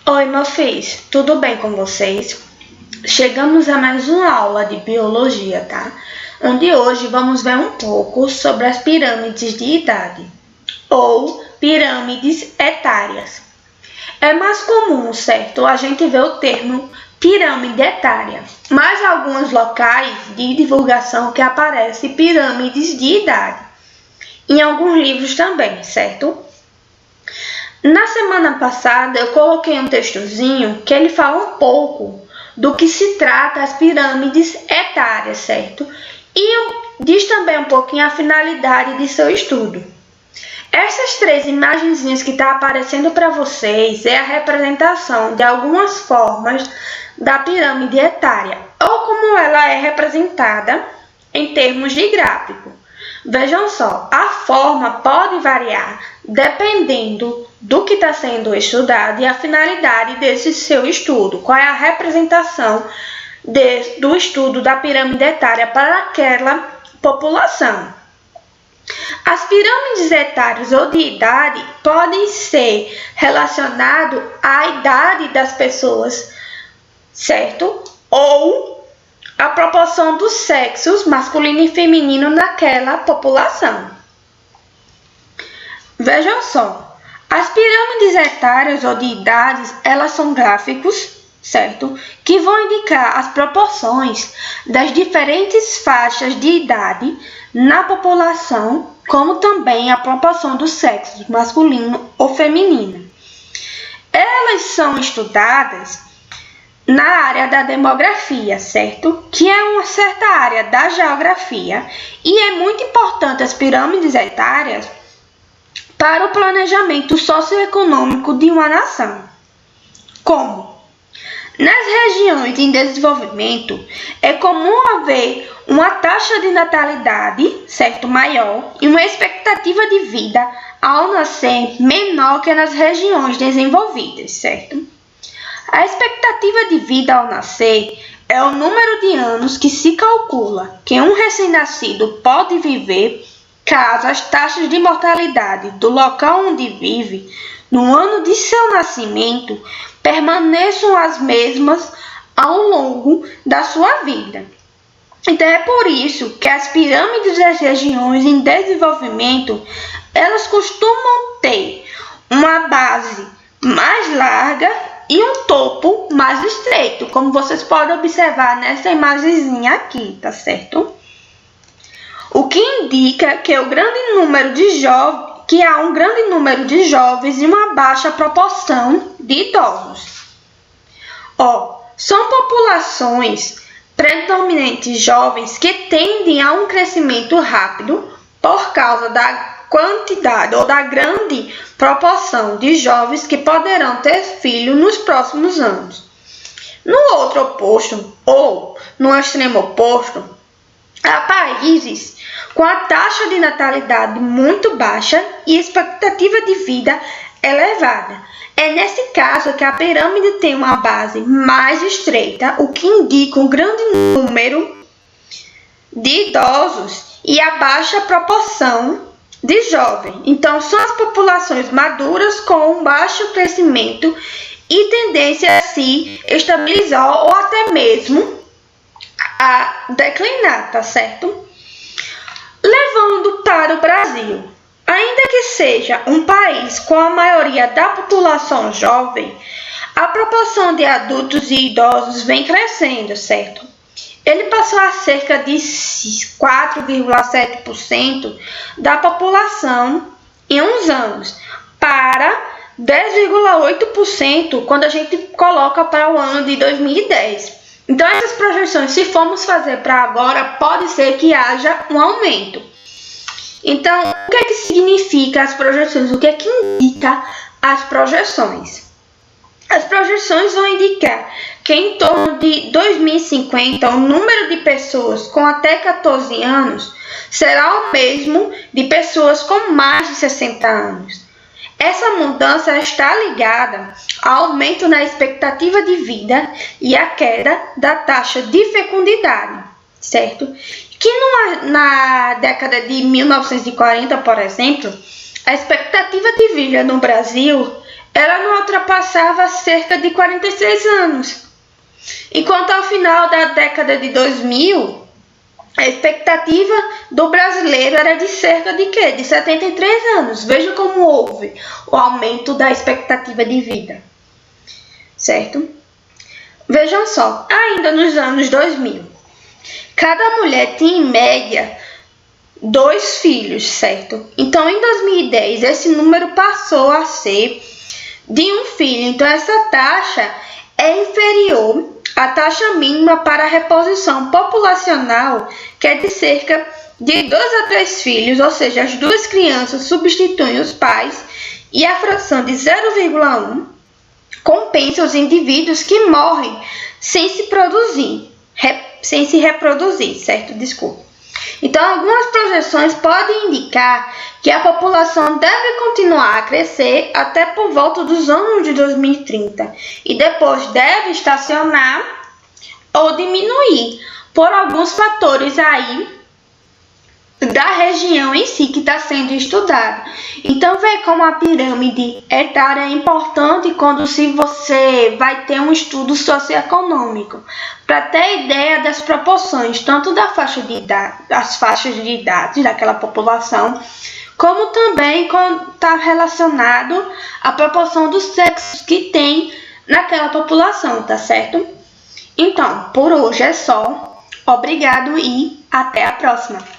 Oi, meus filhos, tudo bem com vocês? Chegamos a mais uma aula de biologia, tá? Onde hoje vamos ver um pouco sobre as pirâmides de idade, ou pirâmides etárias. É mais comum, certo, a gente ver o termo pirâmide etária, mas em alguns locais de divulgação que aparece pirâmides de idade. Em alguns livros também, certo? Na semana passada eu coloquei um textozinho que ele fala um pouco do que se trata as pirâmides etárias, certo? E diz também um pouquinho a finalidade de seu estudo. Essas três imagenzinhas que estão aparecendo para vocês é a representação de algumas formas da pirâmide etária, ou como ela é representada em termos de gráfico. Vejam só, a forma pode variar dependendo do que está sendo estudado e a finalidade desse seu estudo. Qual é a representação do estudo da pirâmide etária para aquela população. As pirâmides etárias ou de idade podem ser relacionadas à idade das pessoas, certo? Ou a proporção dos sexos masculino e feminino naquela população. Vejam só, as pirâmides etárias ou de idades, elas são gráficos, certo? Que vão indicar as proporções das diferentes faixas de idade na população, como também a proporção dos sexos masculino ou feminino. Elas são estudadas na área da demografia, certo? Que é uma certa área da geografia e é muito importante as pirâmides etárias para o planejamento socioeconômico de uma nação. Como? Nas regiões em desenvolvimento, é comum haver uma taxa de natalidade, certo, maior e uma expectativa de vida ao nascer menor que nas regiões desenvolvidas, certo? A expectativa de vida ao nascer é o número de anos que se calcula que um recém-nascido pode viver caso as taxas de mortalidade do local onde vive no ano de seu nascimento permaneçam as mesmas ao longo da sua vida. Então é por isso que as pirâmides das regiões em desenvolvimento, elas costumam ter uma base mais larga e um topo mais estreito, como vocês podem observar nessa imagenzinha aqui, tá certo? O que indica que há um grande número de jovens e uma baixa proporção de idosos. São populações predominantes jovens que tendem a um crescimento rápido por causa da quantidade ou da grande proporção de jovens que poderão ter filhos nos próximos anos. No outro oposto, ou no extremo oposto, há países com a taxa de natalidade muito baixa e expectativa de vida elevada. É nesse caso que a pirâmide tem uma base mais estreita, o que indica um grande número de idosos e a baixa proporção de jovens. Então, são as populações maduras com um baixo crescimento e tendência a se estabilizar ou até mesmo a declinar, tá certo? Levando para o Brasil, ainda que seja um país com a maioria da população jovem, a proporção de adultos e idosos vem crescendo, certo? Ele passou a cerca de 4,7% da população em uns anos, para 10,8% quando a gente coloca para o ano de 2010. Então, essas projeções, se formos fazer para agora, pode ser que haja um aumento. Então, o que é que significa as projeções? O que é que indica as projeções? As projeções vão indicar que em torno de 2050, o número de pessoas com até 14 anos será o mesmo de pessoas com mais de 60 anos. Essa mudança está ligada ao aumento na expectativa de vida e à queda da taxa de fecundidade, certo? Que na década de 1940, por exemplo, a expectativa de vida no Brasil ela não ultrapassava cerca de 46 anos. Enquanto ao final da década de 2000, a expectativa do brasileiro era de cerca de quê? De 73 anos. Veja como houve o aumento da expectativa de vida, certo? Vejam só, ainda nos anos 2000, cada mulher tinha em média 2 filhos, certo? Então, em 2010, esse número passou a ser de 1 filho. Então, essa taxa é inferior à taxa mínima para a reposição populacional, que é de cerca de 2 a 3 filhos, ou seja, as 2 crianças substituem os pais, e a fração de 0,1 compensa os indivíduos que morrem sem se reproduzir, certo? Desculpa. Então, algumas projeções podem indicar que a população deve continuar a crescer até por volta dos anos de 2030 e depois deve estacionar ou diminuir por alguns fatores aí da região em si que está sendo estudado. Então, vê como a pirâmide etária é importante quando você vai ter um estudo socioeconômico, para ter ideia das proporções, tanto da faixa de idade, das faixas de idade daquela população, como também quando está relacionado à proporção dos sexos que tem naquela população, tá certo? Então, por hoje é só. Obrigado e até a próxima!